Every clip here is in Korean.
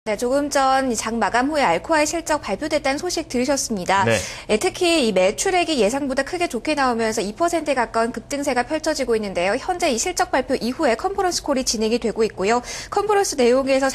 네, 조금 전 장 마감 후에 알코아의 실적 발표됐다는 소식 들으셨습니다. 네. 특히 이 매출액이 예상보다 크게 좋게 나오면서 2%에 가까운 급등세가 펼쳐지고 있는데요. 현재 이 실적 발표 이후에 컨퍼런스 콜이 진행이 되고 있고요. 컨퍼런스 내용에서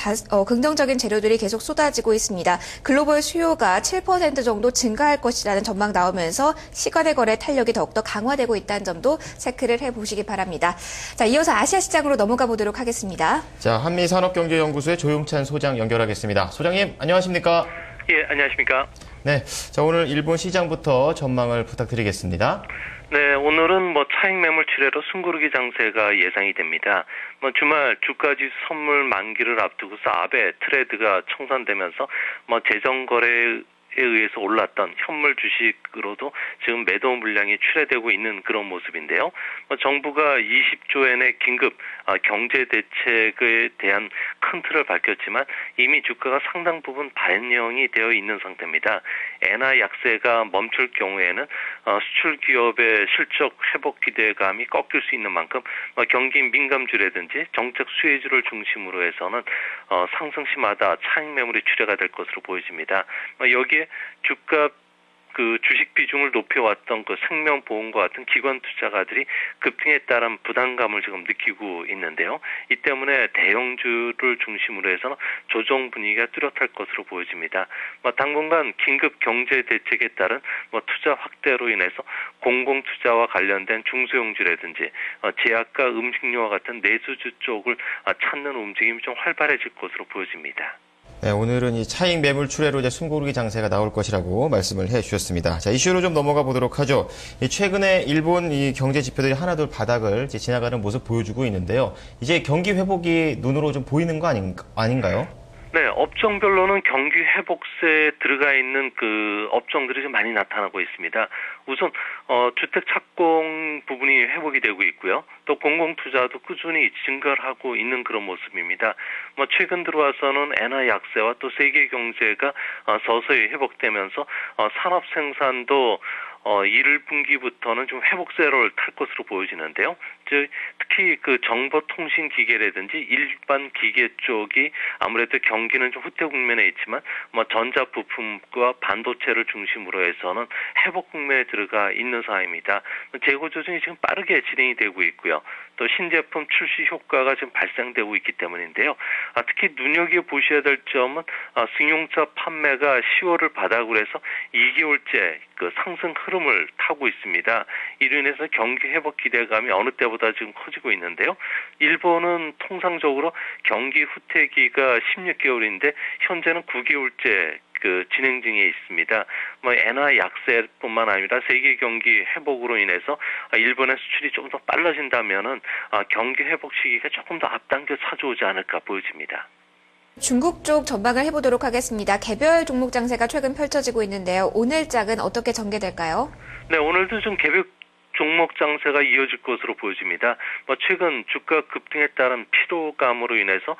긍정적인 재료들이 계속 쏟아지고 있습니다. 글로벌 수요가 7% 정도 증가할 것이라는 전망 나오면서 시간의 거래 탄력이 더욱더 강화되고 있다는 점도 체크를 해보시기 바랍니다. 자, 이어서 아시아 시장으로 넘어가 보도록 하겠습니다. 자, 한미산업경제연구소의 조용찬 소장 연결하겠습니다. 소장님, 안녕하십니까? 예, 안녕하십니까? 네, 자, 오늘 일본 시장부터 전망을 부탁드리겠습니다. 네, 오늘은 차익 매물 출회로 숨고르기 장세가 예상이 됩니다. 주말 주가지 선물 만기를 앞두고서 아베 트레드가 청산되면서 재정 거래에 의해서 올랐던 현물 주식으로도 지금 매도 물량이 출회되고 있는 그런 모습인데요. 정부가 20조 엔의 긴급 경제 대책에 대한 큰 틀을 밝혔지만 이미 주가가 상당 부분 반영이 되어 있는 상태입니다. 엔화 약세가 멈출 경우에는 수출 기업의 실적 회복 기대감이 꺾일 수 있는 만큼 경기 민감주라든지 정책 수혜주를 중심으로 해서는 상승시마다 차익 매물이 출회가 될 것으로 보여집니다. 여기에 주가 주식 비중을 높여왔던 생명보험과 같은 기관 투자가들이 급등에 따른 부담감을 지금 느끼고 있는데요. 이 때문에 대형주를 중심으로 해서는 조정 분위기가 뚜렷할 것으로 보여집니다. 당분간 긴급 경제 대책에 따른 투자 확대로 인해서 공공투자와 관련된 중소형주라든지 제약과 음식료와 같은 내수주 쪽을 찾는 움직임이 좀 활발해질 것으로 보여집니다. 네, 오늘은 이 차익 매물 출회로 이제 숨고르기 장세가 나올 것이라고 말씀을 해주셨습니다. 자, 이슈로 좀 넘어가 보도록 하죠. 최근에 일본 이 경제 지표들이 하나둘 바닥을 이제 지나가는 모습 보여주고 있는데요. 이제 경기 회복이 눈으로 좀 보이는 거 아닌가요? 네, 업종별로는 경기 회복세에 들어가 있는 업종들이 좀 많이 나타나고 있습니다. 우선 주택 착공 부분이 회복이 되고 있고요. 또 공공투자도 꾸준히 증가를 하고 있는 그런 모습입니다. 최근 들어와서는 엔화 약세와 또 세계 경제가 서서히 회복되면서 산업 생산도 1분기부터는 좀 회복세를 탈 것으로 보여지는데요. 특히 정보통신기계라든지 일반 기계 쪽이 아무래도 경기는 좀 후퇴 국면에 있지만 전자부품과 반도체를 중심으로 해서는 회복 국면에 들어가 있는 상황입니다. 재고 조정이 지금 빠르게 진행이 되고 있고요. 또 신제품 출시 효과가 지금 발생되고 있기 때문인데요. 특히 눈여겨보셔야 될 점은 승용차 판매가 10월을 바닥으로 해서 2개월째 상승 흐름을 타고 있습니다. 이로 인해서 경기 회복 기대감이 어느 때보다 지금 커지고 있는데요. 일본은 통상적으로 경기 후퇴기가 16개월인데 현재는 9개월째 진행 중에 있습니다. 엔화 약세뿐만 아니라 세계 경기 회복으로 인해서 일본의 수출이 조금 더 빨라진다면은 경기 회복 시기가 조금 더 앞당겨 찾아오지 않을까 보여집니다. 중국 쪽 전망을 해보도록 하겠습니다. 개별 종목 장세가 최근 펼쳐지고 있는데요. 오늘 장은 어떻게 전개될까요? 네, 오늘도 좀 개별 종목 장세가 이어질 것으로 보여집니다. 최근 주가 급등에 따른 피로감으로 인해서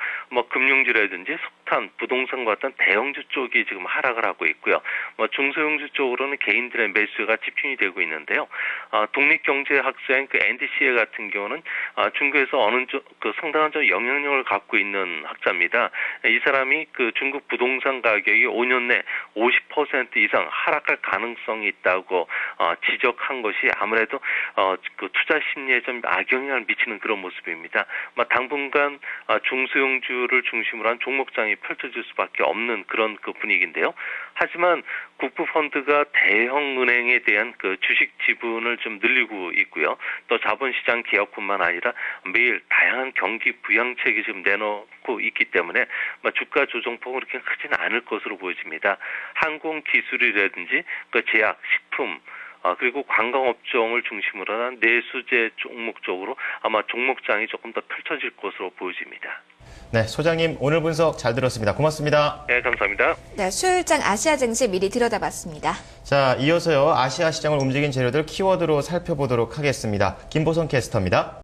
금융주라든지 석탄, 부동산 같은 대형주 쪽이 지금 하락을 하고 있고요. 중소형주 쪽으로는 개인들의 매수가 집중이 되고 있는데요. 독립경제학자인 NDCA 같은 경우는 중국에서 상당한 영향력을 갖고 있는 학자입니다. 이 사람이 중국 부동산 가격이 5년 내 50% 이상 하락할 가능성이 있다고 지적한 것이 아무래도 투자 심리에 좀 악영향을 미치는 그런 모습입니다. 당분간 중소형주를 중심으로 한 종목장이 펼쳐질 수밖에 없는 그런 분위기인데요. 하지만 국부펀드가 대형은행에 대한 주식 지분을 좀 늘리고 있고요. 또 자본시장 개혁뿐만 아니라 매일 다양한 경기 부양책이 좀 내놓고 있기 때문에 주가 조정폭은 그렇게 크지는 않을 것으로 보여집니다. 항공기술이라든지 제약, 식품, 그리고 관광업종을 중심으로 한 내수제 종목 쪽으로 아마 종목장이 조금 더 펼쳐질 것으로 보여집니다. 네, 소장님 오늘 분석 잘 들었습니다. 고맙습니다. 네, 감사합니다. 네, 수요일장 아시아 증시 미리 들여다봤습니다. 자, 이어서요 아시아 시장을 움직인 재료들 키워드로 살펴보도록 하겠습니다. 김보성 캐스터입니다.